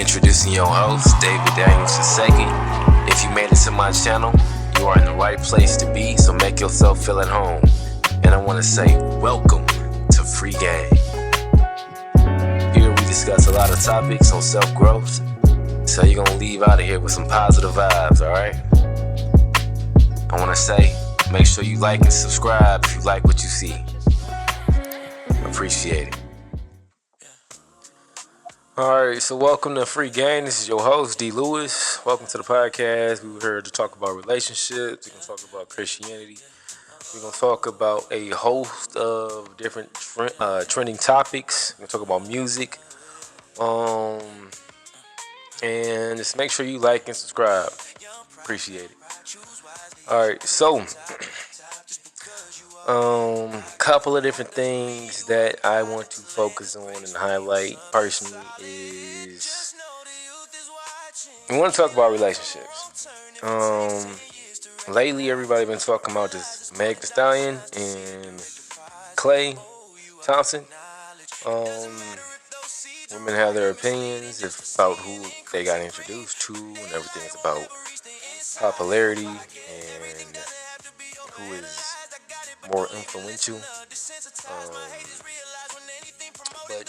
Introducing your host, David Daniels II. If you made it to my channel, you are in the right place to be, so make yourself feel at home. And I want to say, welcome to Free Game. Here we discuss a lot of topics on self-growth, so you're going to leave out of here with some positive vibes, alright? I want to say, make sure you like and subscribe if you like what you see. Appreciate it. Alright, so welcome to Free Game. This is your host, D. Lewis. Welcome to the podcast. We were here to talk about relationships. We're going to talk about Christianity. We're going to talk about a host of different trending topics. We're going to talk about music. And just make sure you like and subscribe. Appreciate it. Alright, so couple of different things that I want to focus on and highlight personally is we want to talk about relationships. Lately everybody been talking about this Meg Thee Stallion and Klay Thompson. Women have their opinions about who they got introduced to, and everything is about popularity and who is more influential. But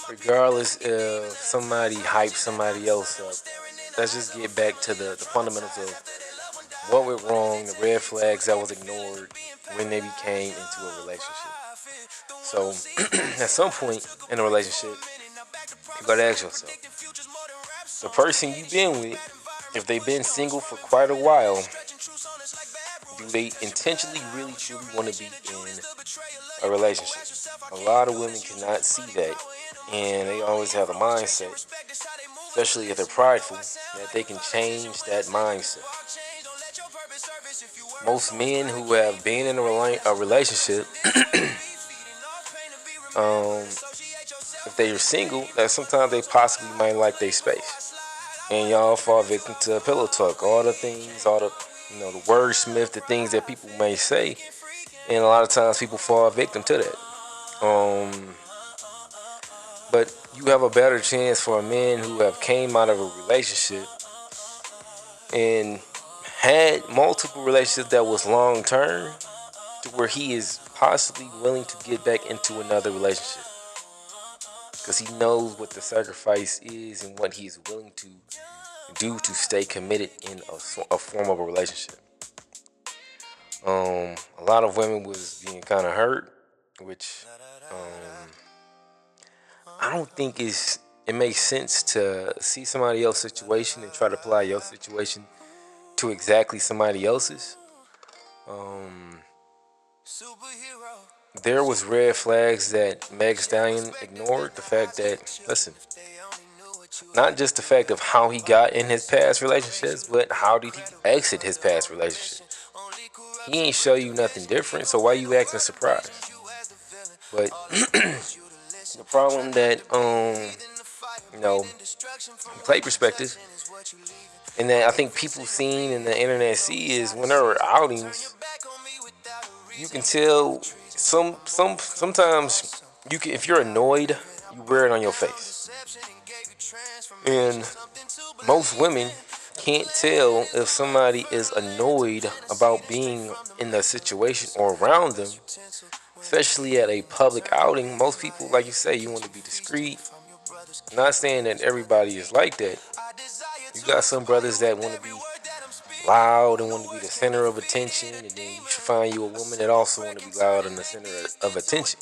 regardless if somebody hypes somebody else up, let's just get back to the fundamentals of what went wrong, the red flags that was ignored when they became into a relationship. So at some point in a relationship, you gotta ask yourself, the person you've been with, if they've been single for quite a while, do they intentionally really truly want to be in a relationship? A lot of women cannot see that, and they always have a mindset, especially if they're prideful, that they can change that mindset. Most men who have been in a relationship, if they are single, that sometimes they possibly might like their space, and y'all fall victim to pillow talk, all the things, all the the wordsmith, the things that people may say, and a lot of times people fall victim to that. But you have a better chance for a man who have came out of a relationship and had multiple relationships that was long term, to where he is possibly willing to get back into another relationship, because he knows what the sacrifice is and what he's willing to do to stay committed in a form of a relationship. A lot of women was being kind of hurt, which I don't think it makes sense to see somebody else's situation and try to apply your situation to exactly somebody else's. There was red flags that Meg Thee Stallion ignored. The fact that, listen, not just the fact of how he got in his past relationships, but how did he exit his past relationship. He ain't show you nothing different, so why you acting surprised? But the problem that play perspective, and that I think people seen in the internet see, is when there are outings, you can tell sometimes you can, if you're annoyed, you wear it on your face. And most women can't tell if somebody is annoyed about being in the situation or around them, especially at a public outing. Most people, like you say, you want to be discreet. Not saying that everybody is like that. You got some brothers that want to be loud and want to be the center of attention, and then you should find you a woman that also want to be loud and the center of attention.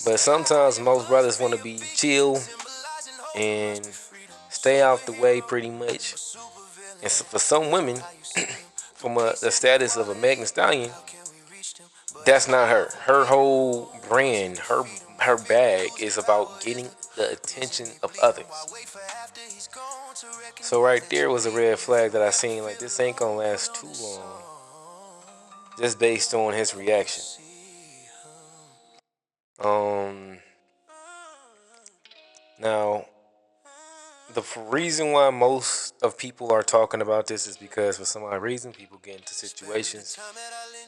But sometimes most brothers want to be chill and stay out the way pretty much. And so for some women, from the status of a Meg Thee Stallion, that's not her. Her whole brand, her bag is about getting the attention of others. So right there was a red flag that I seen, like, this ain't gonna last too long, just based on his reaction. Now, the reason why most of people are talking about this is because for some odd reason people get into situations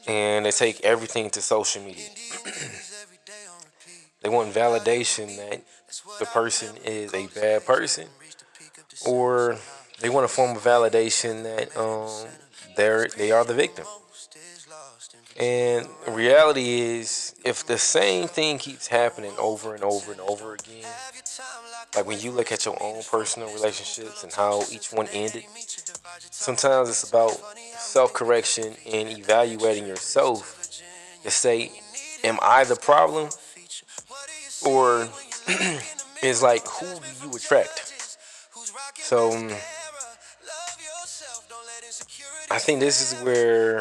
and they take everything to social media. They want validation that the person is a bad person, or they want a form of validation that they are the victim. And the reality is, if the same thing keeps happening over and over and over again, like when you look at your own personal relationships and how each one ended, sometimes it's about self-correction and evaluating yourself to say, am I the problem? Or is like, who do you attract? So I think this is where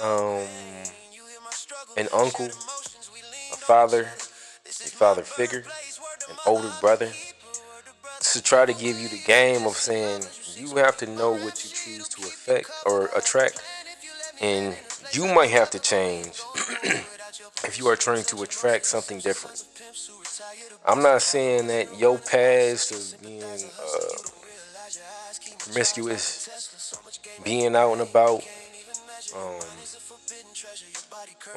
um, an uncle, a father figure, an older brother, to try to give you the game of saying you have to know what you choose to affect or attract, and you might have to change if you are trying to attract something different. I'm not saying that your past of being promiscuous, being out and about, um,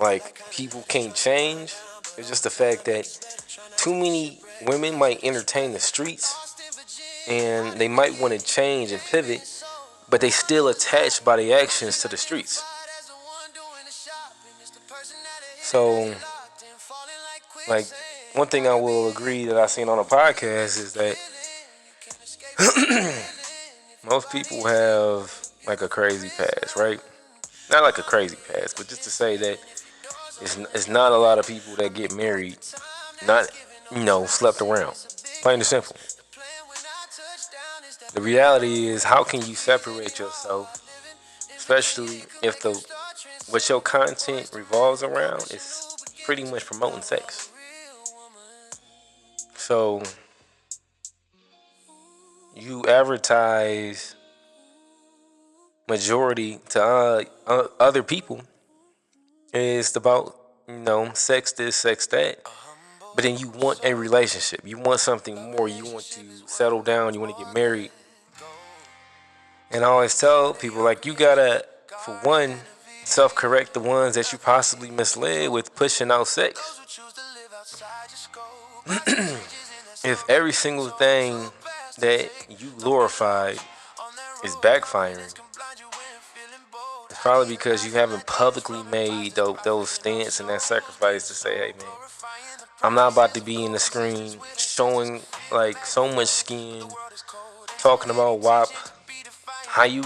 like people can't change. It's just the fact that too many women might entertain the streets and they might want to change and pivot, but they still attached by the actions to the streets. So, like, one thing I will agree that I seen on a podcast is that most people have like a crazy past, right? Not like a crazy past, but just to say that it's not a lot of people that get married, not, slept around. Plain and simple. The reality is, how can you separate yourself, especially if the what your content revolves around is pretty much promoting sex. So you advertise majority to other people is about, sex this, sex that. But then you want a relationship. You want something more. You want to settle down. You want to get married. And I always tell people, like, you gotta, for one, self-correct the ones that you possibly misled with pushing out sex. If every single thing that you glorified is backfiring, it's probably because you haven't publicly made those stance and that sacrifice to say, hey man, I'm not about to be in the screen showing like so much skin, talking about WAP, how you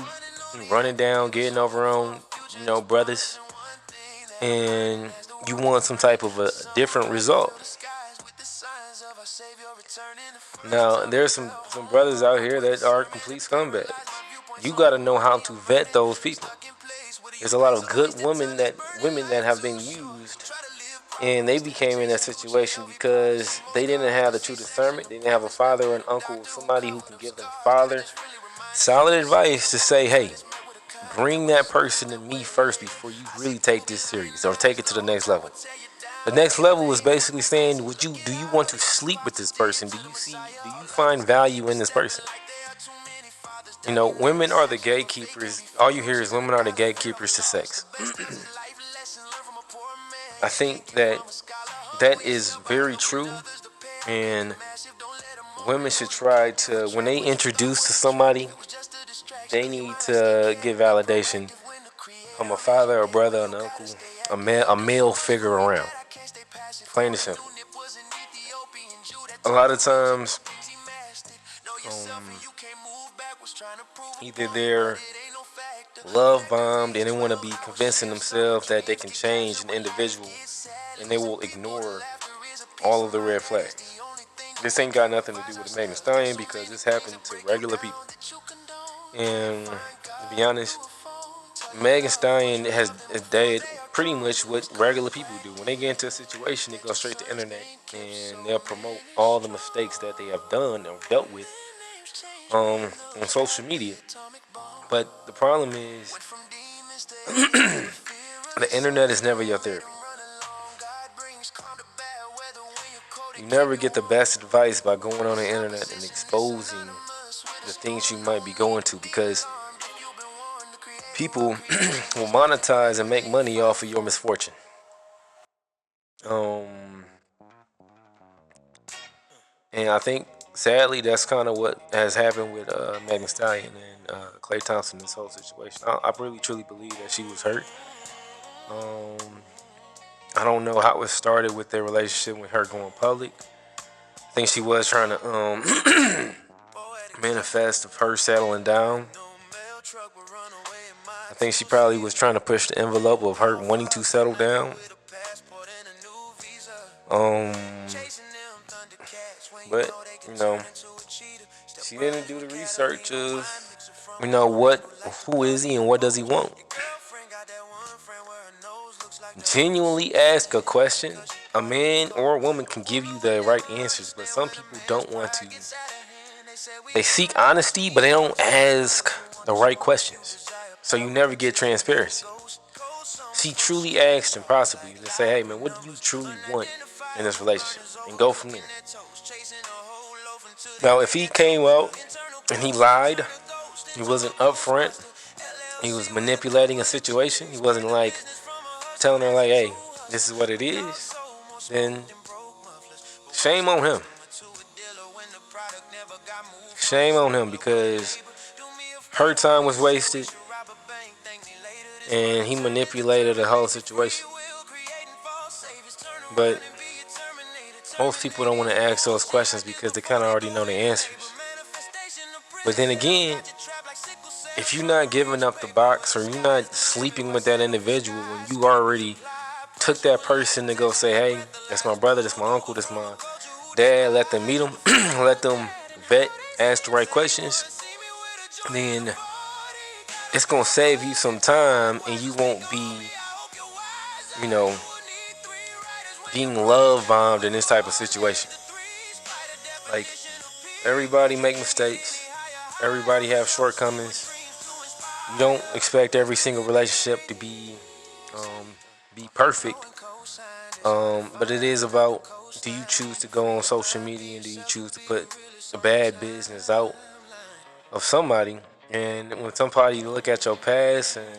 running down, getting over on, brothers, and you want some type of a different result. Now, there's some brothers out here that are complete scumbags. You got to know how to vet those people. There's a lot of good women that have been used, and they became in that situation because they didn't have the true discernment. They didn't have a father or an uncle, somebody who can give them father solid advice to say, hey, bring that person to me first before you really take this serious or take it to the next level. The next level is basically saying, do you want to sleep with this person? Do you find value in this person? Women are the gatekeepers. All you hear is women are the gatekeepers to sex. I think that is very true, and women should try to, when they introduce to somebody, they need to get validation from a father, a brother, an uncle, a male figure around. Plain and simple. A lot of times, either they're love bombed and they want to be convincing themselves that they can change an individual, and they will ignore all of the red flags. This ain't got nothing to do with Megan Thee Stallion because this happened to regular people. And to be honest, Megan Thee Stallion has did pretty much what regular people do. When they get into a situation, they go straight to the internet and they'll promote all the mistakes that they have done or dealt with on social media. But the problem is, the internet is never your therapy. You never get the best advice by going on the internet and exposing the things you might be going to, because people will monetize and make money off of your misfortune. And I think sadly, that's kind of what has happened with Megan Thee Stallion and Klay Thompson. This whole situation. I really truly believe that she was hurt. Um, I don't know how it started with their relationship with her going public. I think she was trying to manifest of her settling down. I think she probably was trying to push the envelope of her wanting to settle down. Um, but she didn't do the research of who is he and what does he want. Genuinely ask a question. A man or a woman can give you the right answers, but some people don't want to. They seek honesty, but they don't ask the right questions. So you never get transparency. She truly asked him possibly to say, hey man, what do you truly want in this relationship? And go from there. Now, if he came out and he lied, he wasn't upfront, he was manipulating a situation, he wasn't like telling her like, hey, this is what it is, then shame on him. Shame on him, because her time was wasted and he manipulated the whole situation. But most people don't want to ask those questions because they kind of already know the answers. But then again, if you're not giving up the box or you're not sleeping with that individual when you already took that person to go say, hey, that's my brother, that's my uncle, that's my dad, let them meet him, let them vet, ask the right questions, then it's going to save you some time and you won't be, being love bombed in this type of situation. Like, everybody make mistakes. Everybody have shortcomings. You don't expect every single relationship to be perfect. But it is about, do you choose to go on social media and do you choose to put the bad business out of somebody? And when somebody look at your past and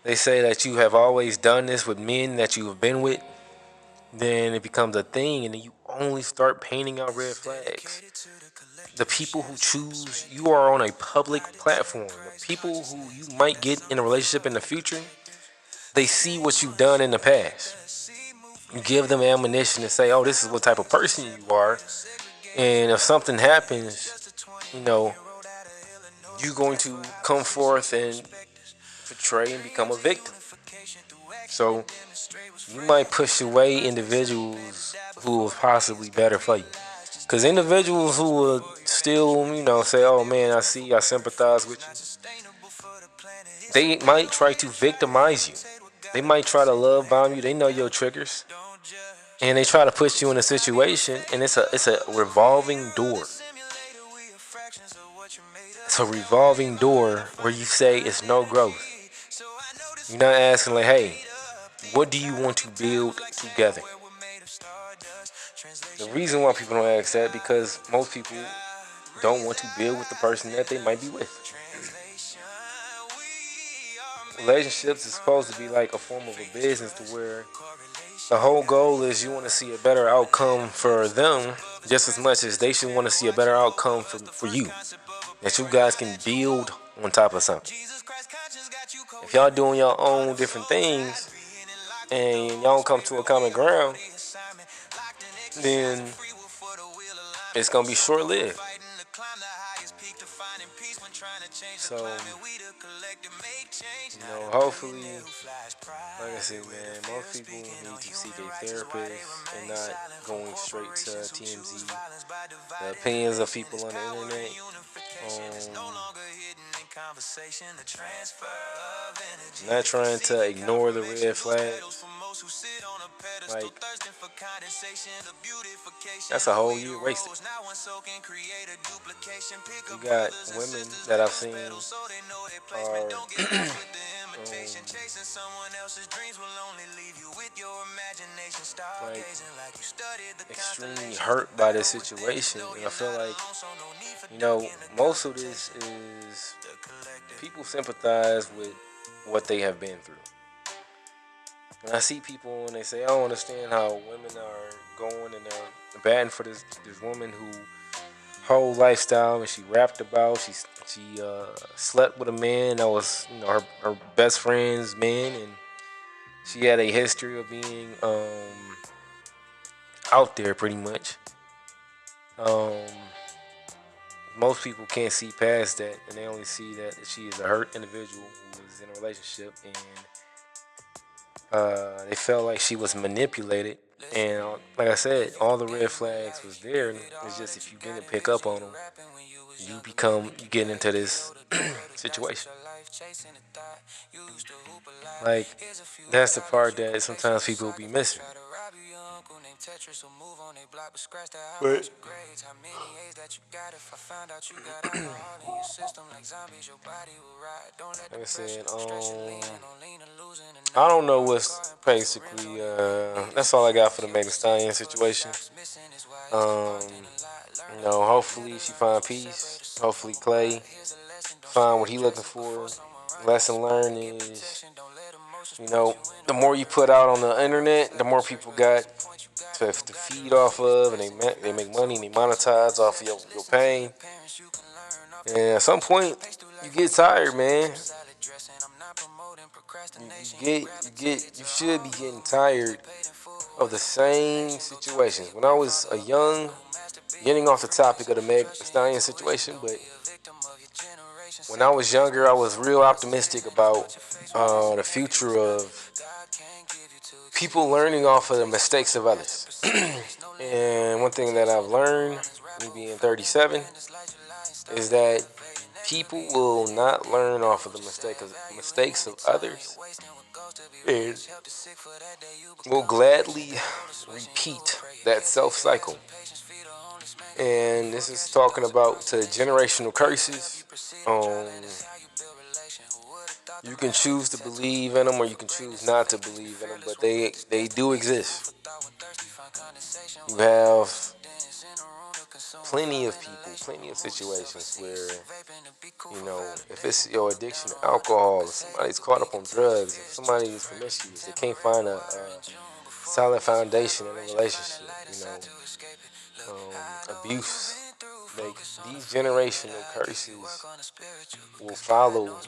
they say that you have always done this with men that you have been with, then it becomes a thing, and then you only start painting out red flags. The people who choose, you are on a public platform. The people who you might get in a relationship in the future, they see what you've done in the past. You give them ammunition to say, oh, this is what type of person you are. And if something happens, you're going to come forth and portray and become a victim. So you might push away individuals who are possibly better for you. Because individuals who will still, say, oh man, I see, I sympathize with you, they might try to victimize you. They might try to love bomb you. They know your triggers. And they try to put you in a situation, and it's a revolving door. It's a revolving door where you say it's no growth. You're not asking like, hey, what do you want to build together? The reason why people don't ask that, because most people don't want to build with the person that they might be with. Relationships is supposed to be like a form of a business, to where the whole goal is you want to see a better outcome for them just as much as they should want to see a better outcome for you. That you guys can build on top of something. If y'all doing your own different things and y'all don't come to a common ground, then it's going to be short-lived. So, hopefully, like I said, man, most people need to seek a therapist and not going straight to TMZ. The opinions of people on the internet. Not trying to ignore the red flags. Like, that's a whole year wasted. You got women that I've seen are like extremely hurt by this situation, and I feel like most of this is people sympathize with what they have been through. And I see people and they say, I don't understand how women are going and they're batting for this woman who whole lifestyle and she rapped about she slept with a man that was her best friend's man, and she had a history of being out there pretty much. Um, Most people can't see past that, and they only see that she is a hurt individual who is in a relationship, and they felt like she was manipulated. And like I said, all the red flags was there. It's just if you didn't pick up on them, you get into this situation. Like that's the part that sometimes people be missing. But like I said, I don't know what's basically. That's all I got for the Megan Thee Stallion situation. Um, hopefully she find peace. Hopefully Klay find what he looking for. Lesson learned is, the more you put out on the internet, the more people got to feed off of, and they make money and they monetize off of your pain. And at some point, you get tired, man. You should be getting tired of the same situations. When I was a young, getting off the topic of the Meg Thee Stallion situation, but when I was younger, I was real optimistic about the future of people learning off of the mistakes of others. And one thing that I've learned, me being 37, is that people will not learn off of the mistakes of others, and will gladly repeat that self cycle. And this is talking about to generational curses. You can choose to believe in them, or you can choose not to believe in them, but they do exist. You have plenty of people, plenty of situations where, if it's your addiction to alcohol, if somebody's caught up on drugs, if somebody is promiscuous, they can't find a solid foundation in a relationship, abuse. Like, these generational curses will follow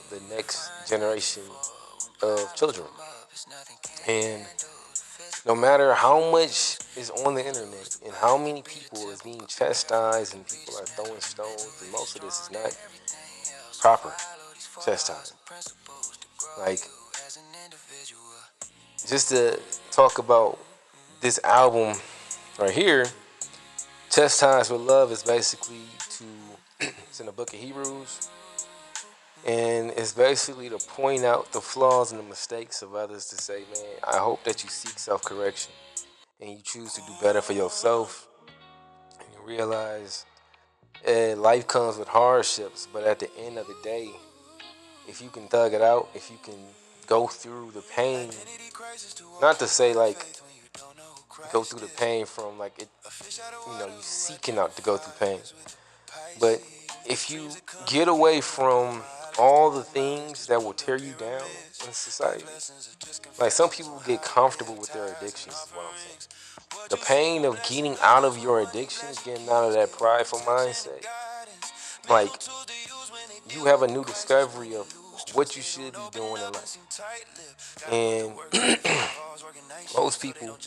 the next generation of children. And no matter how much is on the internet and how many people is being chastised and people are throwing stones, and most of this is not proper chastising. Like, just to talk about this album right here, Chastised with Love is basically it's in the book of Hebrews, and it's basically to point out the flaws and the mistakes of others, to say, man, I hope that you seek self-correction and you choose to do better for yourself, and you realize life comes with hardships, but at the end of the day, if you can thug it out, if you can go through the pain, not to say like go through the pain from like it, you seeking out to go through pain, but if you get away from all the things that will tear you down in society, like some people get comfortable with their addictions, is what I'm saying. The pain of getting out of your addictions, getting out of that prideful mindset, like, you have a new discovery of what you should be doing in life. And most people,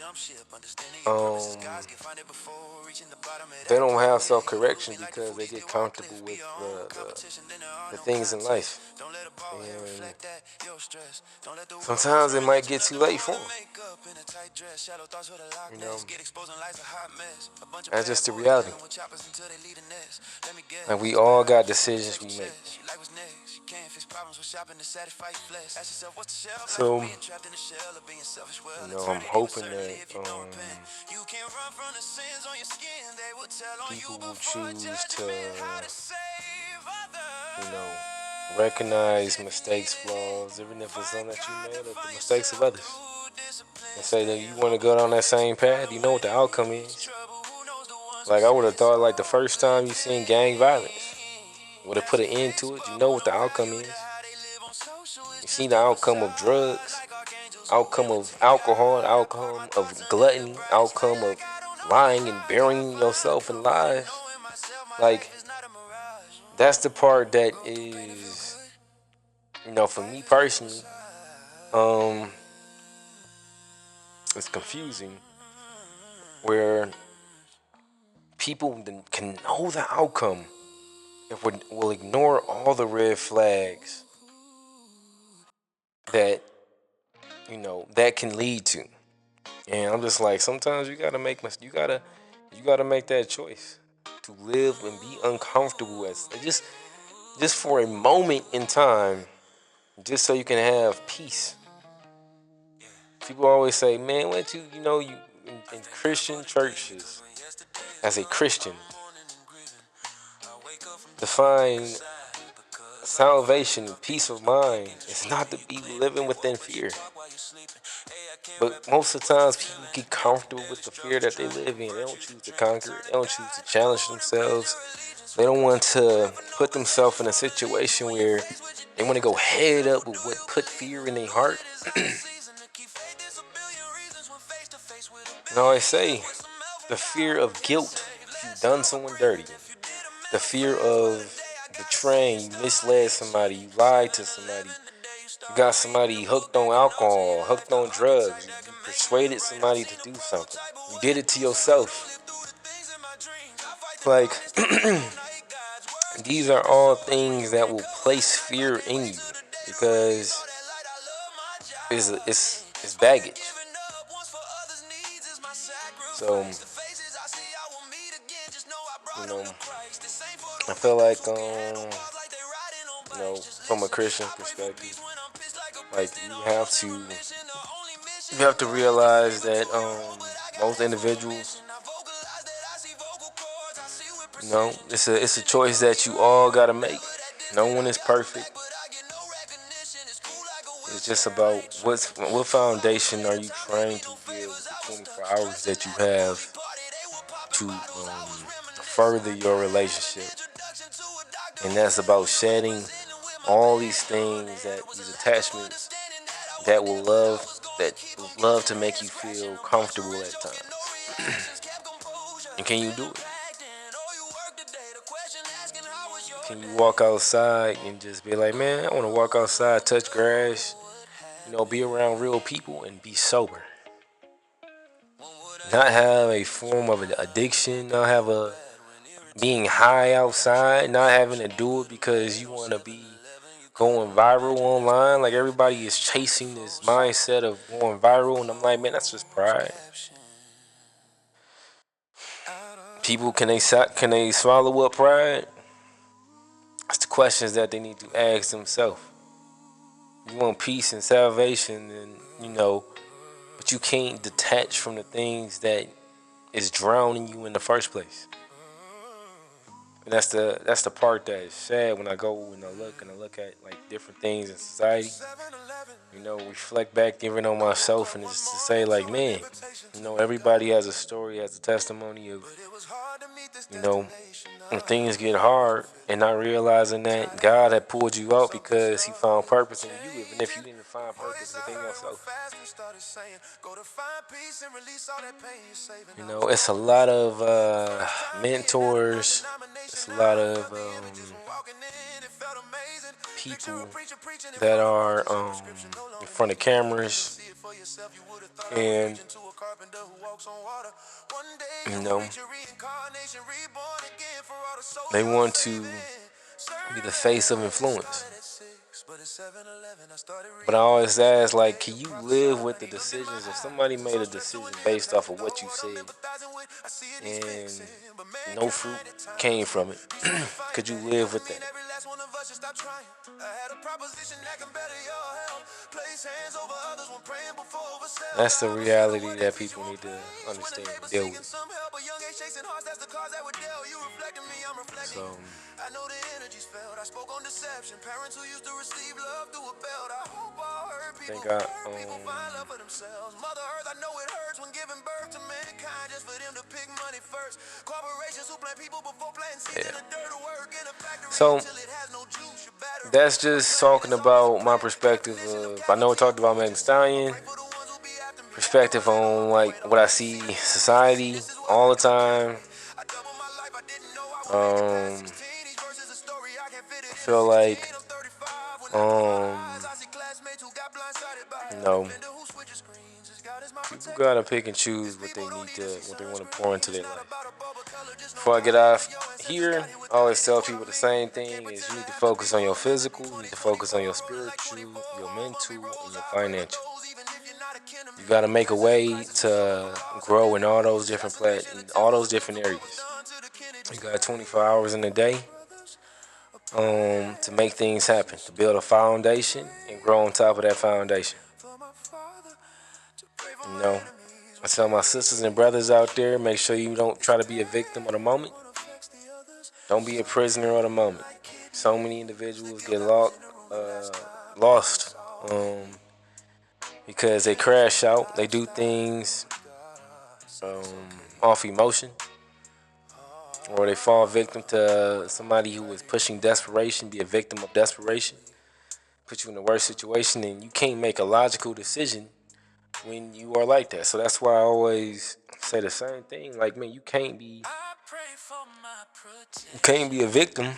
they don't have self-correction because they get comfortable with the things in life. And sometimes it might get too late for them. That's just the reality. Like, we all got decisions we make. So, I'm hoping that people will choose to, recognize mistakes, flaws, even if it's something that you made, or the mistakes of others, and say that you want to go down that same path. You know what the outcome is. Like, I would have thought, like, the first time you seen gang violence would have put an end to it. You know what the outcome is. You see the outcome of drugs. outcome of alcohol, outcome of gluttony, outcome of lying and burying yourself in lies. Like, that's the part that is, for me personally, um, it's confusing, where people can know the outcome if we will ignore all the red flags that that can lead to. And I'm just like, sometimes you gotta make that choice to live and be uncomfortable as just for a moment in time, just so you can have peace. People always say, man, what you in Christian churches, as a Christian, define salvation, peace of mind is not to be living within fear. But most of the times, people get comfortable with the fear that they live in. They don't choose to conquer it. They don't choose to challenge themselves. They don't want to put themselves in a situation where they want to go head up with what put fear in their heart. I say, the fear of guilt if you've done someone dirty, the fear of betraying, you misled somebody, you lied to somebody, you got somebody hooked on alcohol, hooked on drugs, you persuaded somebody to do something, you did it to yourself. Like, these are all things that will place fear in you, because it's baggage. So, I feel like, from a Christian perspective, like, you have to realize that most individuals, it's a choice that you all gotta make. No one is perfect. It's just about what foundation are you trying to build with the 24 hours that you have to further your relationship. And that's about shedding all these things, these attachments that will love to make you feel comfortable at times. And can you do it? Can you walk outside and just be like, man, I want to walk outside, touch grass, be around real people and be sober? Not have a form of an addiction, not have a being high outside, not having to do it because you want to be going viral online. Like, everybody is chasing this mindset of going viral, and I'm like, man, that's just pride. People, can they swallow up pride? That's the questions that they need to ask themselves. You want peace and salvation, and but you can't detach from the things that is drowning you in the first place. And that's the part that is sad when I go and I look at like different things in society. Reflect back even on myself, and just to say, like, man, everybody has a story, has a testimony of, when things get hard, and not realizing that God had pulled you out because He found purpose in you, even if you didn't find purpose within yourself. It's a lot of mentors. It's a lot of people that are in front of cameras, and they want to be the face of influence. But I always ask, like, can you live with the decisions? If somebody made a decision based off of what you said and no fruit came from it, could you live with that? That's the reality that people need to understand and deal with. So, I think So, that's just talking about my perspective of, I know we talked about Megan Stallion. perspective on like what I see society all the time. I feel like you know people gotta pick and choose what they want to pour into their life. Before I get off here, I always tell people the same thing: is you need to focus on your physical, you need to focus on your spiritual, your mental, and your financial. You gotta make a way to grow in all those in all those different areas. You got 24 hours in a day to make things happen, to build a foundation and grow on top of that foundation. You know, I tell my sisters and brothers out there, make sure you don't try to be a victim of the moment. Don't be a prisoner of the moment. So many individuals get lost because they crash out. They do things um, off emotion, or they fall victim to somebody who is pushing desperation, be a victim of desperation, put you in the worst situation, and you can't make a logical decision when you are like that. So that's why I always say the same thing. Like, man, you can't be a victim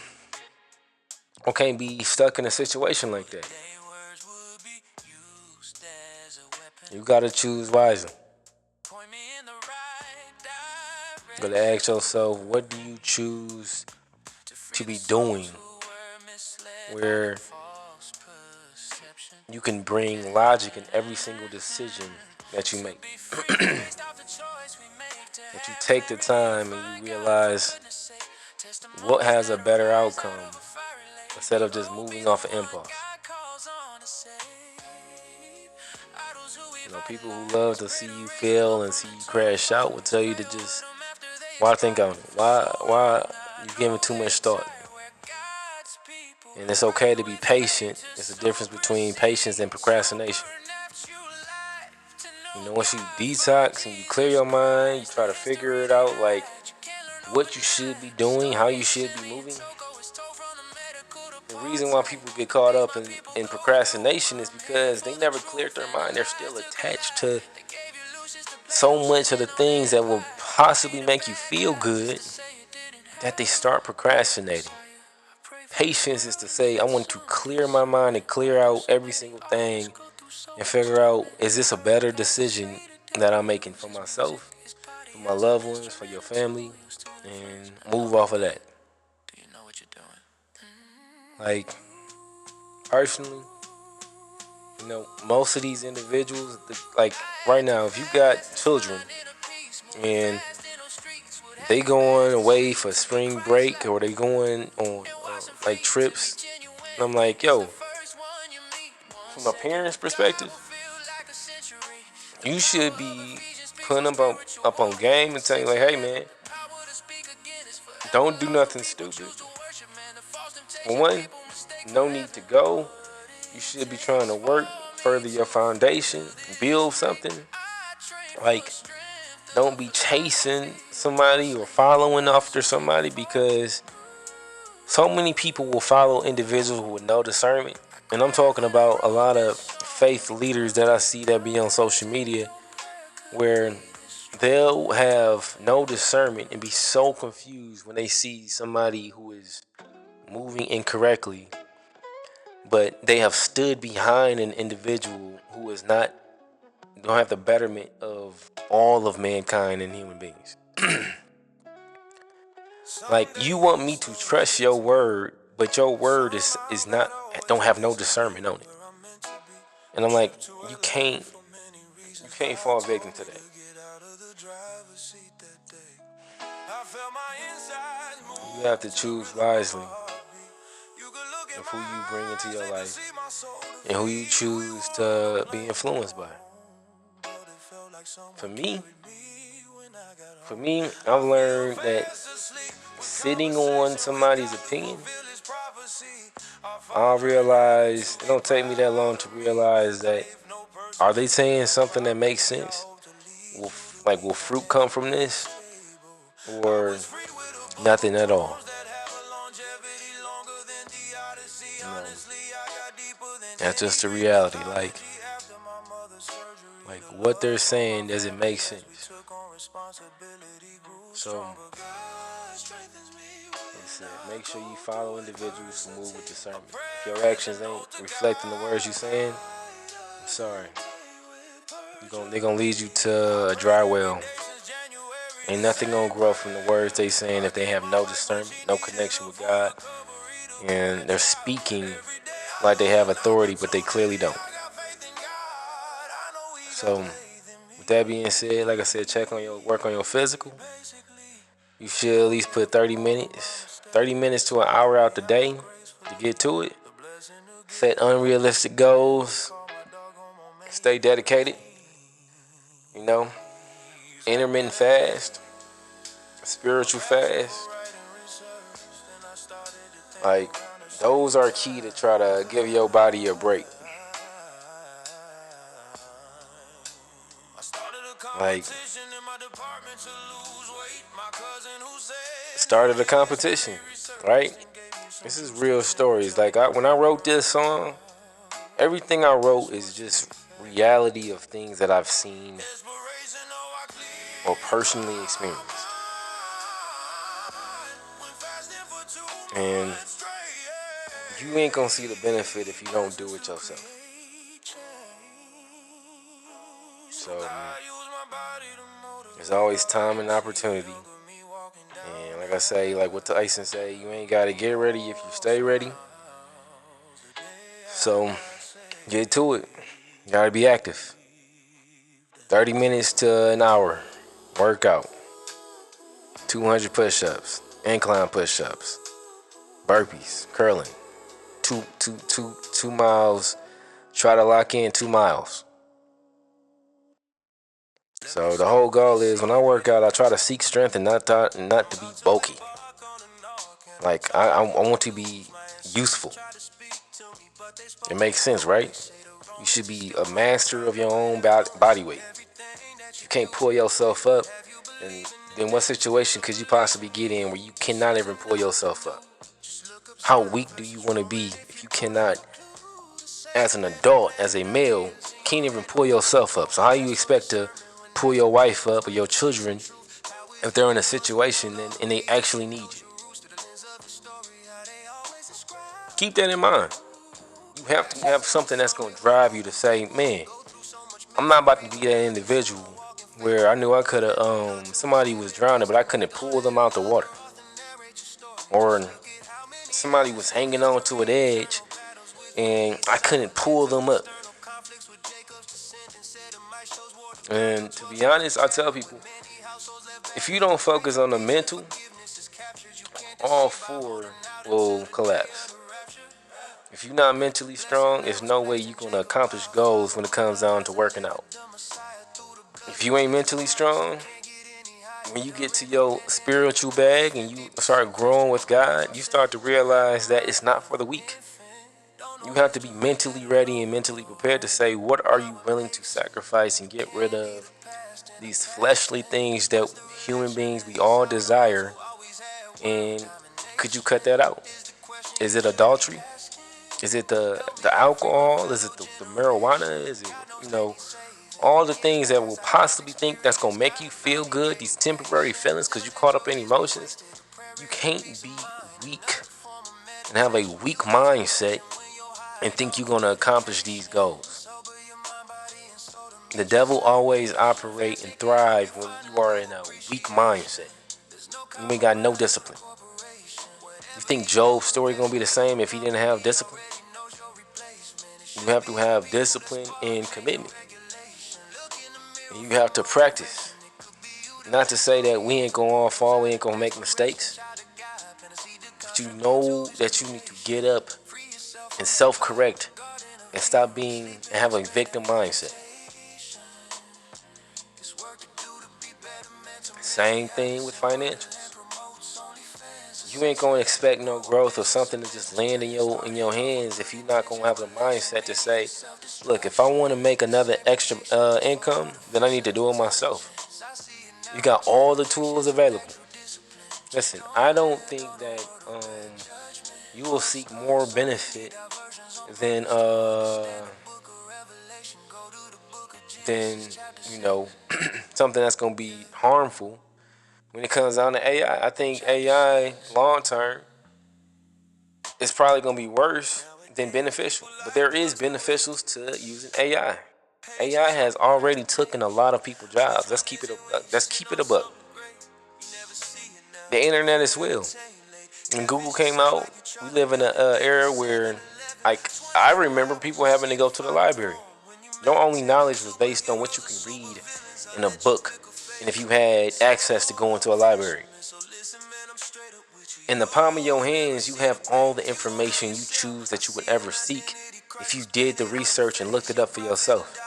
or can't be stuck in a situation like that. You gotta choose wisely. You gotta ask yourself, what do you choose to be doing where you can bring logic in every single decision that you make? That you take the time and you realize what has a better outcome instead of just moving off of impulse. People who love to see you fail and see you crash out will tell you to just why think on it? Why you giving too much thought? And it's okay to be patient. It's a difference between patience and procrastination. Once you detox and you clear your mind, you try to figure it out, like what you should be doing, how you should be moving. The reason why people get caught up in procrastination is because they never cleared their mind. They're still attached to so much of the things that will possibly make you feel good that they start procrastinating. Patience is to say, I want to clear my mind and clear out every single thing and figure out, is this a better decision that I'm making for myself, for my loved ones, for your family, and move off of that. Like, personally, most of these individuals, like right now, if you got children and they going away for spring break or they going on like trips, and I'm like, yo, from a parent's perspective, you should be putting them up on game and telling you like, hey man, don't do nothing stupid. For one, no need to go. You should be trying to work, further your foundation, build something. Like, don't be chasing somebody or following after somebody, because so many people will follow individuals with no discernment. And I'm talking about a lot of faith leaders that I see that be on social media, where they'll have no discernment and be so confused when they see somebody who is moving incorrectly, but they have stood behind an individual who is not, don't have the betterment of all of mankind and human beings. Like, you want me to trust your word, but your word is not, don't have no discernment on it. And I'm like, you can't fall victim to that. You have to choose wisely of who you bring into your life and who you choose to be influenced by. For me, I've learned that sitting on somebody's opinion, I'll realize, it don't take me that long to realize that, are they saying something that makes sense? Will fruit come from this? Or nothing at all? That's just the reality. Like what they're saying doesn't make sense. So, like I said, make sure you follow individuals who move with discernment. If your actions ain't reflecting the words you're saying, I'm sorry. They're gonna lead you to a dry well. Ain't nothing gonna grow from the words they saying if they have no discernment, no connection with God, and they're speaking like they have authority, but they clearly don't. So, with that being said, like I said, work on your physical. You should at least put 30 minutes to an hour out the day to get to it. Set unrealistic goals. Stay dedicated. You know, intermittent fast, spiritual fast. Like, those are key to try to give your body a break. Like, started a competition, right? This is real stories. Like, when I wrote this song, everything I wrote is just reality of things that I've seen or personally experienced. And you ain't gonna see the benefit if you don't do it yourself. So, there's always time and opportunity. And like I say, like what Tyson say, you ain't gotta get ready if you stay ready. So, get to it. You gotta be active. 30 minutes to an hour workout. 200 push-ups, incline push-ups, burpees, curling. 2 miles. Try to lock in 2 miles. So the whole goal is when I work out, I try to seek strength and not to be bulky. Like I want to be useful. It makes sense, right? You should be a master of your own body weight. You can't pull yourself up, and then what situation could you possibly get in where you cannot even pull yourself up? How weak do you want to be if you cannot, as an adult, as a male, can't even pull yourself up? So how you expect to pull your wife up or your children if they're in a situation and they actually need you? Keep that in mind. You have to have something that's going to drive you to say, man, I'm not about to be that individual where I knew I could have, somebody was drowning, but I couldn't pull them out the water. Or somebody was hanging on to an edge and I couldn't pull them up. And to be honest, I tell people, if you don't focus on the mental, all four will collapse. If you're not mentally strong, there's no way you're going to accomplish goals when it comes down to working out. If you ain't mentally strong, when you get to your spiritual bag and you start growing with God, you start to realize that it's not for the weak. You have to be mentally ready and mentally prepared to say, what are you willing to sacrifice and get rid of these fleshly things that human beings, we all desire, and could you cut that out? Is it adultery? Is it the alcohol? Is it the marijuana? Is it, all the things that will possibly think that's going to make you feel good, these temporary feelings because you caught up in emotions? You can't be weak and have a weak mindset and think you're going to accomplish these goals. The devil always operate and thrive when you are in a weak mindset. You ain't got no discipline. You think Job's story going to be the same if he didn't have discipline? You have to have discipline and commitment. And you have to practice. Not to say that we ain't going to fall, we ain't going to make mistakes. But you know that you need to get up and self-correct and stop being and have a victim mindset. Same thing with financials. You ain't gonna expect no growth or something to just land in your hands if you're not gonna have the mindset to say, look, if I want to make another extra income, then I need to do it myself. You got all the tools available. Listen, I don't think that you will seek more benefit than than, you know, something that's going to be harmful when it comes down to AI. I think AI long term is probably going to be worse than beneficial. But there is beneficials to using AI. AI has already taken a lot of people's jobs. Let's keep it a buck. The internet as well. When Google came out, we live in an era where, like, I remember people having to go to the library. Your only knowledge was based on what you can read in a book, and if you had access to go into a library. In the palm of your hands, you have all the information you choose that you would ever seek if you did the research and looked it up for yourself.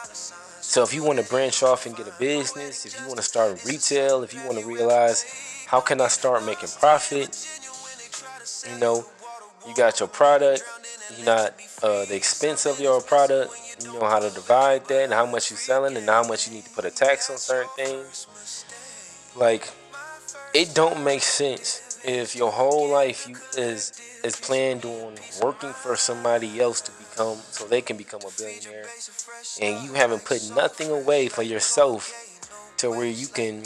So if you want to branch off and get a business, if you want to start retail, if you want to realize how can I start making profit, you know, you got your product, you got the expense of your product, you know how to divide that and how much you're selling and how much you need to put a tax on certain things. Like, it don't make sense if your whole life is planned on working for somebody else to become so they can become a billionaire, and you haven't put nothing away for yourself to where you can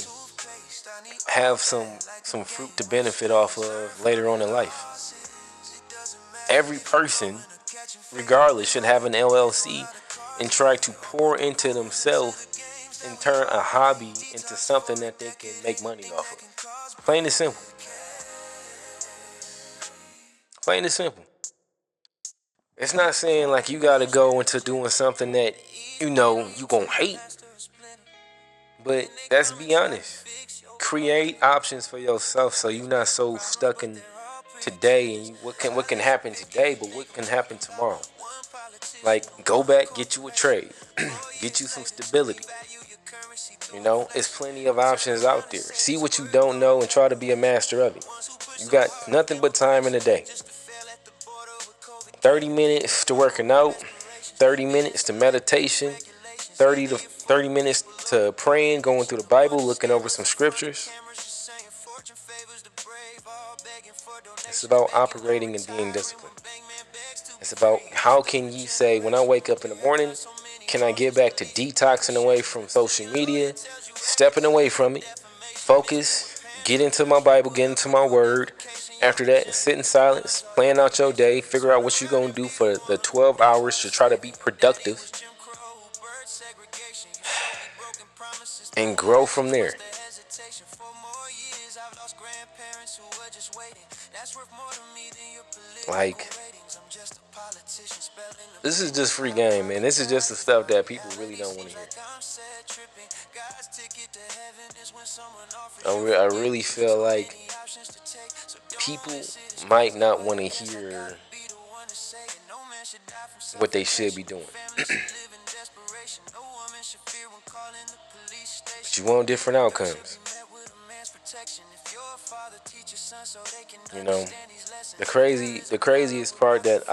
have some fruit to benefit off of later on in life. Every person, regardless, should have an LLC and try to pour into themselves and turn a hobby into something that they can make money off of. Plain and simple. Plain and simple. It's not saying like you gotta go into doing something that you know you gonna hate. But let's be honest. Create options for yourself so you're not so stuck in today and what can happen today, but what can happen tomorrow. Like, go back, get you a trade, get you some stability. You know, it's plenty of options out there. See what you don't know and try to be a master of it. You got nothing but time in a day. 30 minutes to working out, 30 minutes to meditation, 30 minutes to praying, going through the Bible, looking over some scriptures. It's about operating and being disciplined. It's about how can you say, when I wake up in the morning, can I get back to detoxing away from social media, stepping away from it, focus, get into my Bible, get into my word. After that, sit in silence, plan out your day, figure out what you're going to do for the 12 hours to try to be productive, and grow from there. Like, this is just free game, man. This is just the stuff that people really don't want to hear. I really feel like people might not want to hear what they should be doing. But you want different outcomes. You know, the craziest part that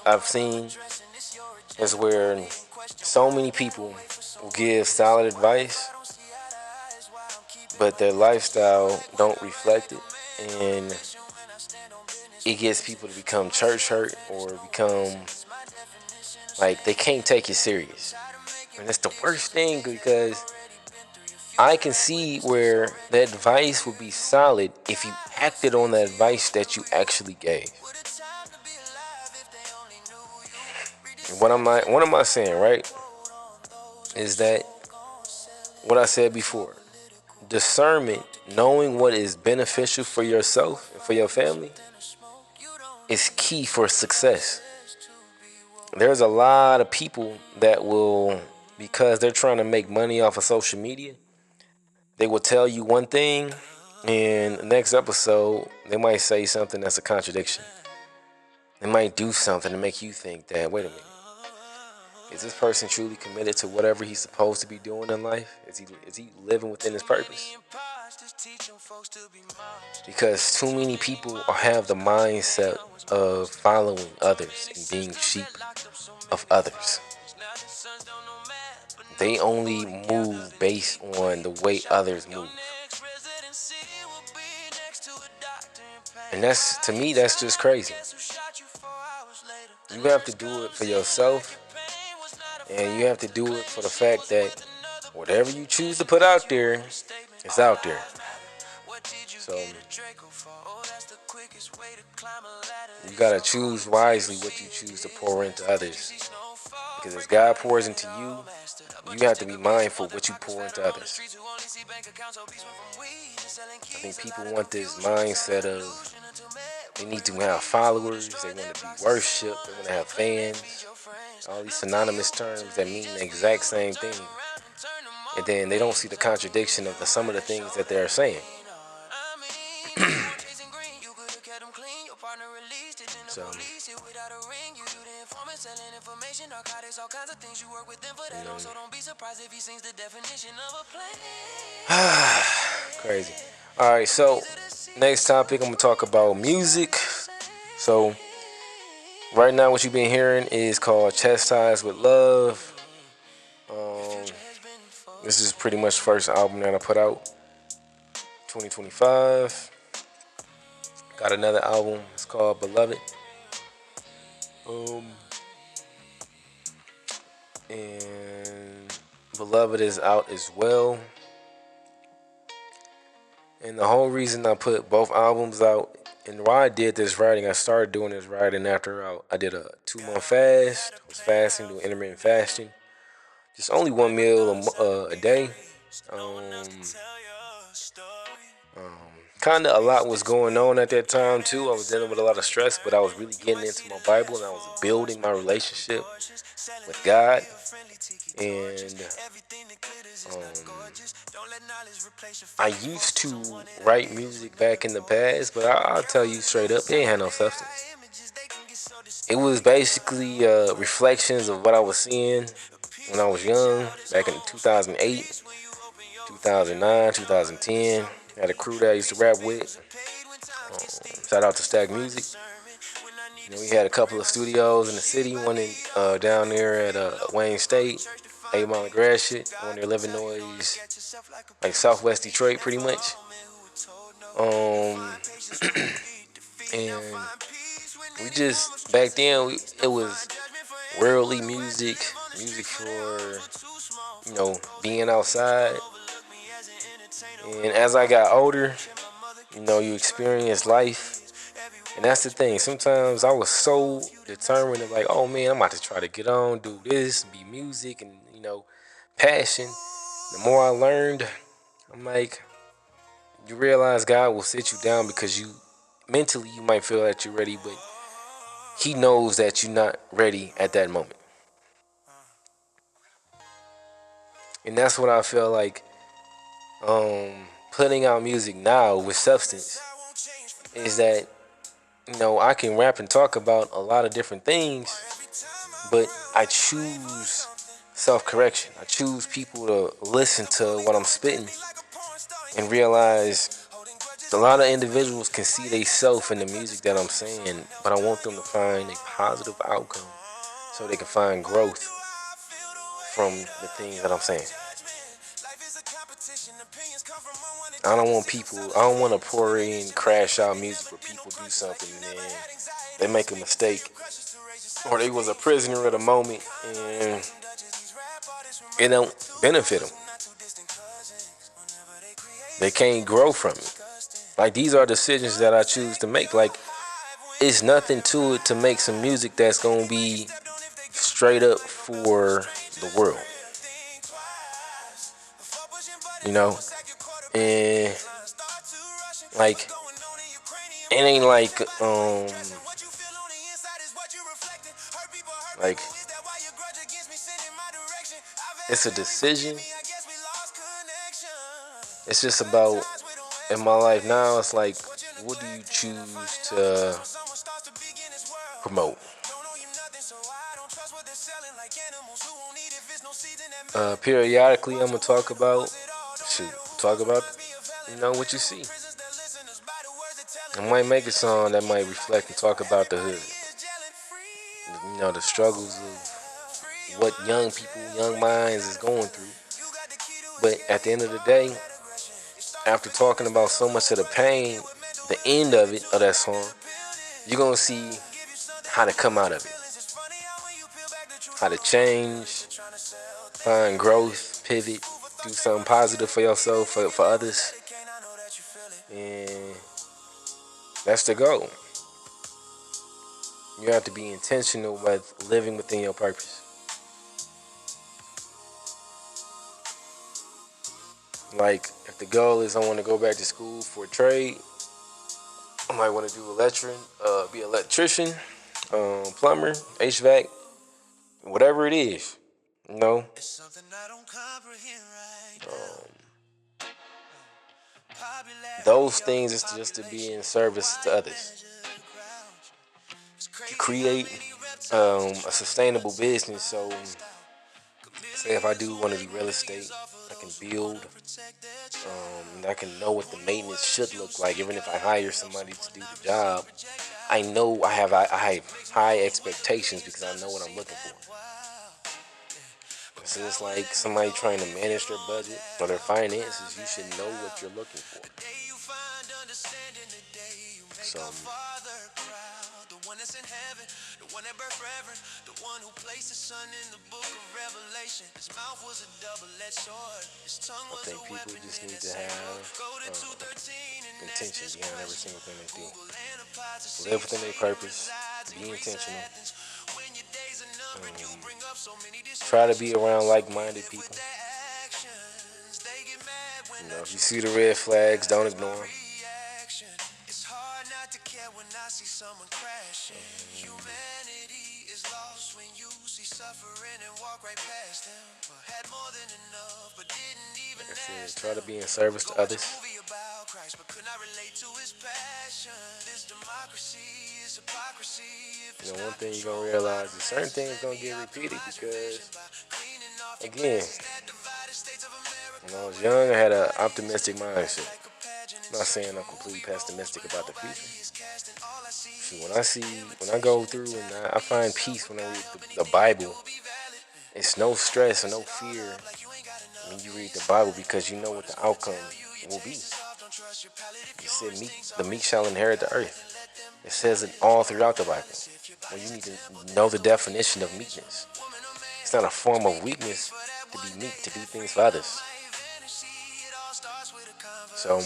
I've seen is where so many people will give solid advice, but their lifestyle don't reflect it, and it gets people to become church hurt or become like they can't take it serious. And that's the worst thing, because I can see where the advice would be solid if you acted on the advice that you actually gave. And what am I saying, right? Is that what I said before? Discernment, knowing what is beneficial for yourself and for your family, is key for success. There's a lot of people that will, because they're trying to make money off of social media, they will tell you one thing, and the next episode, they might say something that's a contradiction. They might do something to make you think that, wait a minute, is this person truly committed to whatever he's supposed to be doing in life? Is he living within his purpose? Because too many people have the mindset of following others and being sheep of others. They only move based on the way others move. And that's, to me, that's just crazy. You have to do it for yourself, and you have to do it for the fact that whatever you choose to put out there, it's out there. So you gotta choose wisely what you choose to pour into others. Because as God pours into you, you have to be mindful what you pour into others. I think people want this mindset of they need to have followers, they want to be worshipped, they want to have fans. All these synonymous terms that mean the exact same thing. And then they don't see the contradiction of some of the things that they're saying. So, crazy. All right, so next topic, I'm gonna talk about music. So, right now, what you've been hearing is called "Chastised with Love." This is pretty much the first album that I put out, 2025. Got another album. It's called "Beloved." And Beloved is out as well. And the whole reason I put both albums out, and why I did this writing, I started doing this writing after I did a 2-month fast. I was fasting, doing intermittent fasting. Just only one meal a day. Kind of a lot was going on at that time too. I was dealing with a lot of stress, but I was really getting into my Bible and I was building my relationship with God. And I used to write music back in the past, but I'll tell you straight up, it ain't had no substance. It was basically reflections of what I was seeing when I was young, back in 2008, 2009, 2010. I had a crew that I used to rap with. Shout out to Stack Music. We had a couple of studios in the city, one in down there at Wayne State, 8 Mile and Gratiot, one near Illinois, like Southwest Detroit, pretty much. And we just back then it was worldly music for being outside. And as I got older, you experience life. And that's the thing. Sometimes I was so determined to like, oh man, I'm about to try to get on, do this, be music, and passion. The more I learned, I'm like, you realize God will sit you down because you mentally you might feel that you're ready, but He knows that you're not ready at that moment. And that's what I feel like putting out music now with substance is that I can rap and talk about a lot of different things, but I choose self-correction. I choose people to listen to what I'm spitting and realize a lot of individuals can see themselves in the music that I'm saying, but I want them to find a positive outcome so they can find growth from the things that I'm saying. I don't want to pour in crash out music where people do something and then they make a mistake or they was a prisoner of the moment and it don't benefit them. They can't grow from it. Like, these are decisions that I choose to make. Like, it's nothing to it to make some music that's gonna be straight up for the world. And like, it ain't like it's a decision. It's just about, in my life now, it's like, what do you choose to promote? Periodically, I'm gonna talk about what you see. I might make a song that might reflect and talk about the hood. The struggles of what young minds is going through. But at the end of the day, after talking about so much of the pain, the end of that song, you're gonna see how to come out of it, how to change, find growth, pivot, do something positive for yourself, for others, and that's the goal. You have to be intentional with living within your purpose. Like, if the goal is I want to go back to school for a trade, I might want to do be an electrician, plumber, HVAC, whatever it is. You know, those things is just to be in service to others. To create a sustainable business. So, say if I do want to do real estate, I can build. And I can know what the maintenance should look like. Even if I hire somebody to do the job, I know I have high expectations because I know what I'm looking for. So it's like somebody trying to manage their budget or their finances. You should know what you're looking for. So I think people just need to have intention behind every single thing they do. Live within their purpose. Be intentional. Try to be around like-minded people. You know, if you see the red flags, don't ignore them. Like I said, try to be in service to others. You know, one thing you're going to realize is certain things going to get repeated because, again, when I was young, I had an optimistic mindset. I'm not saying I'm completely pessimistic about the future. See, when I go through and I find peace when I read the Bible, it's no stress or no fear when you read the Bible because you know what the outcome will be. It said, the meek shall inherit the earth. It says it all throughout the Bible. Well, you need to know the definition of meekness. It's not a form of weakness to be meek, to do things for others. So,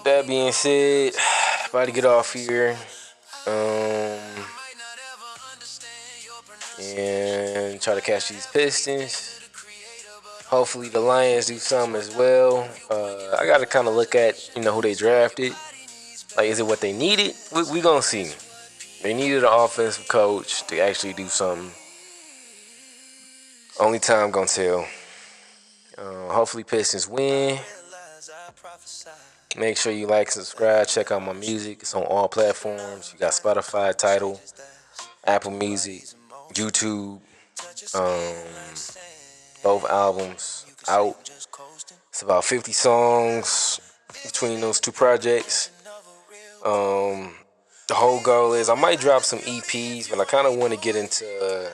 that being said, about to get off here. And try to catch these Pistons. Hopefully the Lions do something as well. I got to kind of look at, who they drafted. Like, is it what they needed? We going to see. They needed an offensive coach to actually do something. Only time going to tell. Hopefully Pistons win. Make sure you like, subscribe, check out my music. It's on all platforms. You got Spotify, Tidal, Apple Music, YouTube. Both albums out. It's about 50 songs between those two projects. The whole goal is I might drop some EPs, but I kind of want to get into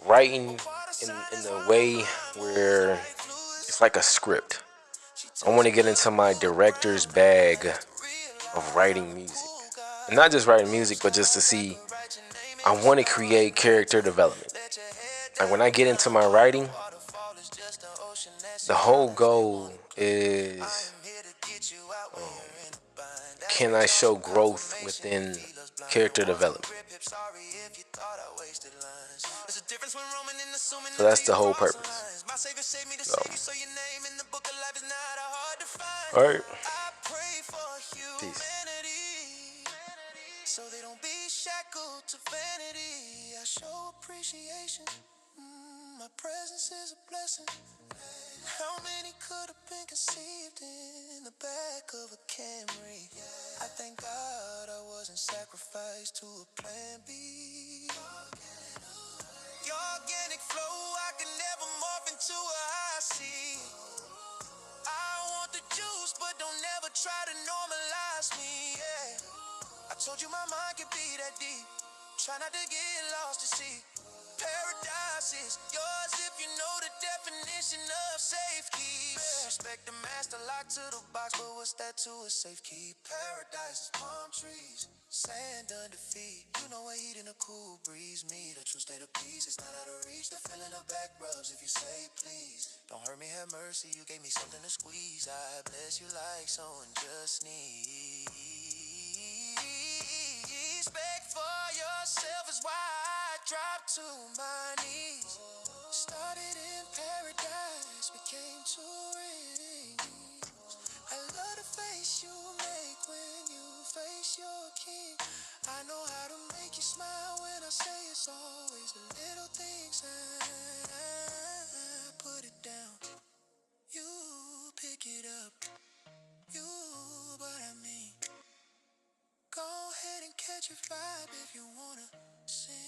writing in a way where it's like a script. I want to get into my director's bag of writing music. And not just writing music, but just to see, I want to create character development. Like when I get into my writing, the whole goal is, can I show growth within character development? So that's the whole purpose. All right. Peace. So they don't be shackled to vanity. I show appreciation. My presence is a blessing. How many could have been conceived in the back of a Camry? I thank God I wasn't sacrificed to a plan B. Your organic flow, I can never morph into a high C. I want the juice, but don't never try to normalize me, yeah. I told you my mind can be that deep. Try not to get lost to sea. Paradise is yours if you know the definition of safety. Respect the master, lock to the box, but what's that to a safe key? Paradise is palm trees, sand under feet. You know a heat and a cool breeze. Me, the true state of peace. It's not out of reach. The feeling of back rubs if you say please. Don't hurt me, have mercy. You gave me something to squeeze. I bless you like someone just needs. Respect for yourself is why I dropped to my knees. Started in paradise, became two rings. I love the face you make when you face your king. I know how to make you smile when I say it's always the little things. I put it down, you pick it up. You, but I mean, go ahead and catch a vibe if you wanna sing.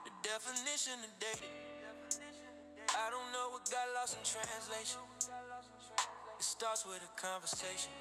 The definition of dating. I don't know what got lost in translation. It starts with a conversation.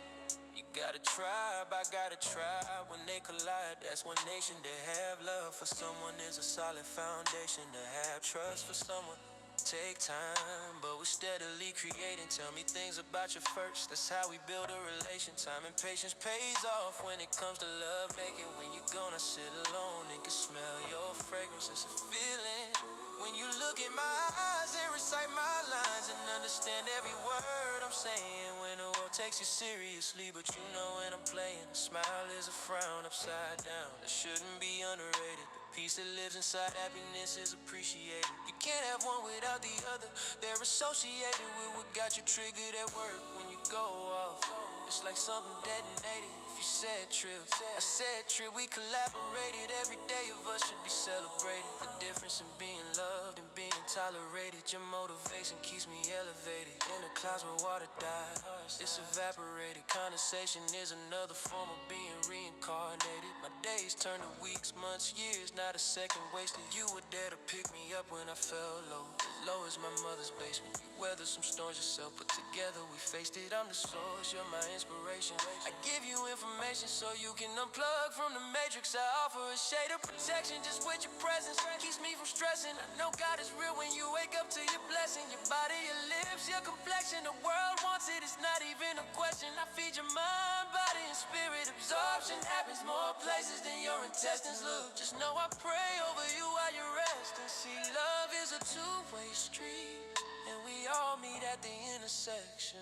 You got a tribe, I got a tribe. When they collide, that's one nation. To have love for someone is a solid foundation. To have trust for someone take time, but we're steadily creating. Tell me things about you first. That's how we build a relation. Time and patience pays off when it comes to love making. When you're gonna sit alone and can smell your fragrance. It's a feeling when you look in my eyes and recite my lines and understand every word I'm saying. When the world takes you seriously, but you know when I'm playing. A smile is a frown upside down. That shouldn't be underrated. The peace that lives inside happiness is appreciated. You can't have one without the other. They're associated with what got you triggered at work when you go off. It's like something detonated. If you said trip, I said trip. We collaborated. Every day of us should be celebrated. The difference in being loved and being tolerated. Your motivation keeps me elevated. In the clouds where water dies, it's evaporated. Condensation is another form of being reincarnated. My days turn to weeks, months, years. Not a second wasted. You were there to pick me up when I fell low. As low as my mother's basement. You weathered some storms yourself, but together we faced it. I'm the source, you're my inspiration. I give you information so you can unplug from the matrix. I offer a shade of protection just with your presence. Keeps me from stressing. I know God is real when you wake up to your blessing. Your body, your lips, your complexion. The world wants it, it's not even a question. I feed your mind, body, and spirit. Absorption happens more places than your intestines look. Just know I pray over you while you rest. And see, love is a two-way street, and we all meet at the intersection.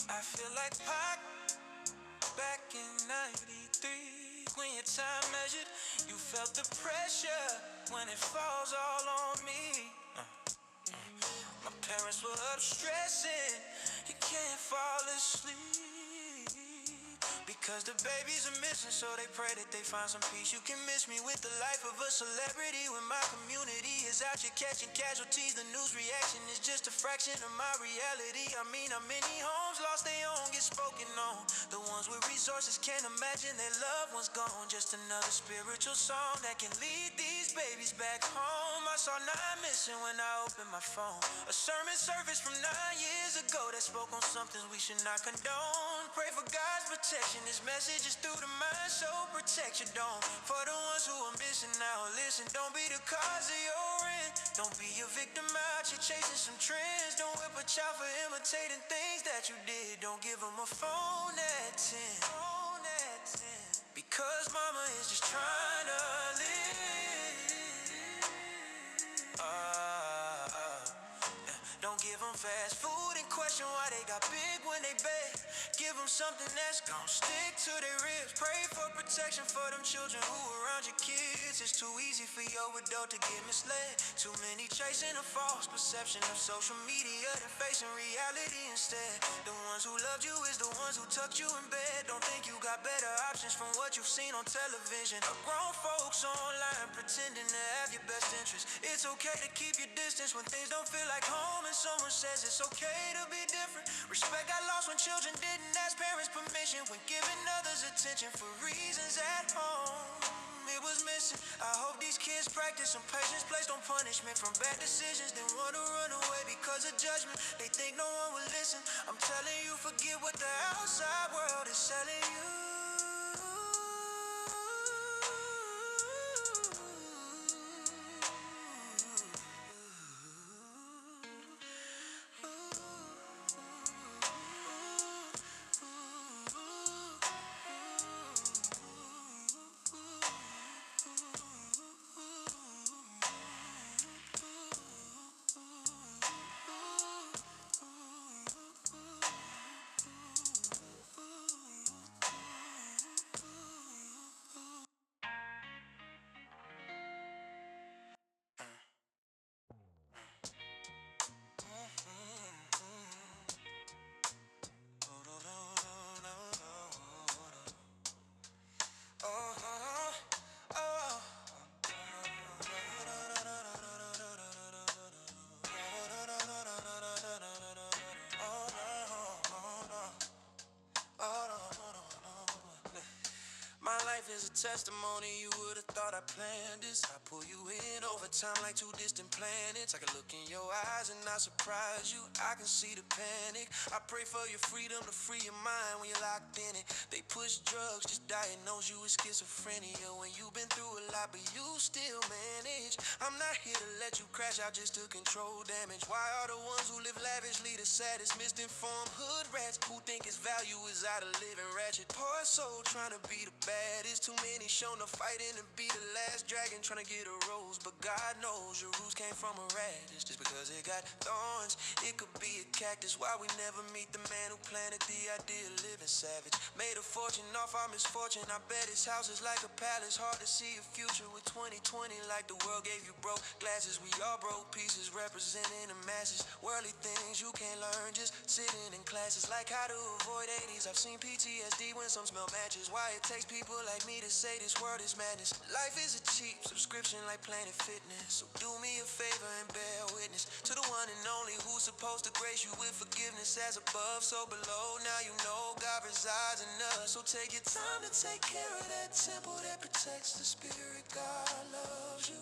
I feel like Pac back in 93. When your time measured, you felt the pressure when it falls all on me. My parents were up stressing, you can't fall asleep. Because the babies are missing, so they pray that they find some peace. You can miss me with the life of a celebrity. When my community is out here catching casualties, the news reaction is just a fraction of my reality. I mean, how many homes lost their own get spoken on? The ones with resources can't imagine their loved ones gone. Just another spiritual song that can lead these babies back home. I saw 9 missing when I opened my phone. A sermon surfaced from 9 years ago that spoke on something we should not condone. Pray for God's protection. This message is through the mind, so protect your dome. For the ones who are missing now, listen, don't be the cause of your end. Don't be a victim out here chasing some trends. Don't whip a child for imitating things that you did. Don't give them a phone at 10. Phone at 10. Cause mama is just trying to live. Don't give them fast food and question why they got big when they beg. Give them something that's gon' stick to their ribs. Pray for protection for them children who around your kids. It's too easy for your adult to get misled. Too many chasing a false perception of social media than facing reality instead. The ones who loved you is the ones who tucked you in bed. Don't think you got better options from what you've seen on television. Grown folks online pretending to have your best interest. It's okay to keep your distance when things don't feel like home. And someone says it's okay to be different. Respect got lost when children didn't ask parents permission. When giving others attention for reasons at home, it was missing. I hope these kids practice some patience placed on punishment from bad decisions. Then want to run away because of judgment. They think no one will listen. I'm telling you, forget what the outside world is selling you. My life is a testimony, you would've thought I planned this. I pull you in over time like two distant planets. I can look in your eyes and not surprise you. I can see the panic. I pray for your freedom to free your mind when you're locked in it. They push drugs, just diagnose you with schizophrenia. When you've been through a lot, but you still manage. I'm not here to let you crash out just to control damage. Why are the ones who live lavishly the saddest? Misinformed hood rats who think his value is out of living ratchet. Poor soul trying to be the baddest. Too many shown to fighting to be the last dragon trying to get a rose. But God knows your roots came from a radish. Just because it got thorns, it could be a cactus. Why we never meet the man who planted the idea of living savage? Made a fortune off our misfortune. I bet his house is like a palace. Hard to see a future with 2020 like the world gave you broke glasses. We all broke pieces representing the masses. Worldly things you can't learn just sitting in classes. Like how to avoid 80s. I've seen PTSD when some smell matches. Why it takes people like me to say this world is madness. Life is a cheap subscription like Planet Fitness. So do me a favor and bear witness to the one and only who's supposed to grace you with forgiveness. As above, so below. Now you know God resides in us. So take your time to take care of that temple that protects the spirit. God loves you.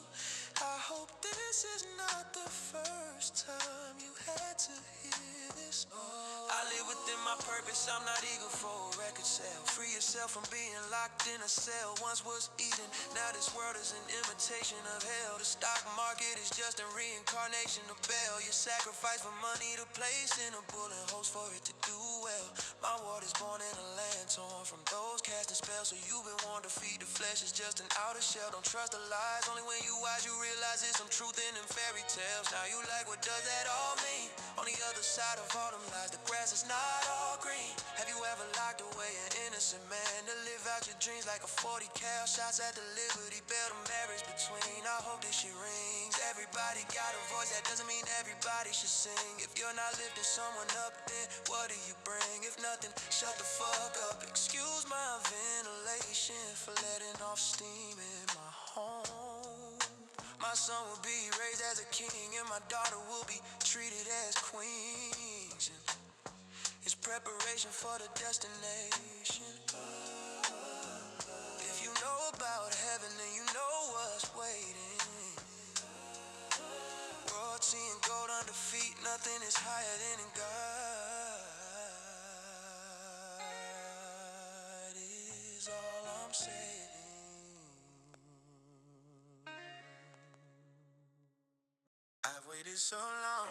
I hope this is not the first time you had to hear this. I live within my purpose, I'm not eager for a record sale. Free yourself from being locked in a cell. Once was Eden, now this world is an imitation of hell. The stock market is just a reincarnation of Bel. You sacrifice for money to place in a bull and hopes for it to do well. My ward is born in a land torn from those casting spells. So you've been warned to feed the flesh, is just an outer shell. Don't trust the lies, only when you wise you realize there's some truth in them fairy tales. Now you like, what does that all mean? On the other side of all them lies, the grass is not all green. Have you ever locked away an innocent man to live out your dreams like a 40 cal? Shots at the Liberty Bell, the marriage between. I hope this shit rings. Everybody got a voice, that doesn't mean everybody should sing. If you're not lifting someone up, then what do you bring? If nothing, shut the fuck up. Excuse my ventilation for letting off steam in my home. My son will be raised as a king and my daughter will be treated as queens. It's preparation for the destination. If you know about heaven, then you know what's waiting. Royalty and gold under feet, nothing is higher than in God is all I'm saying. I've waited so long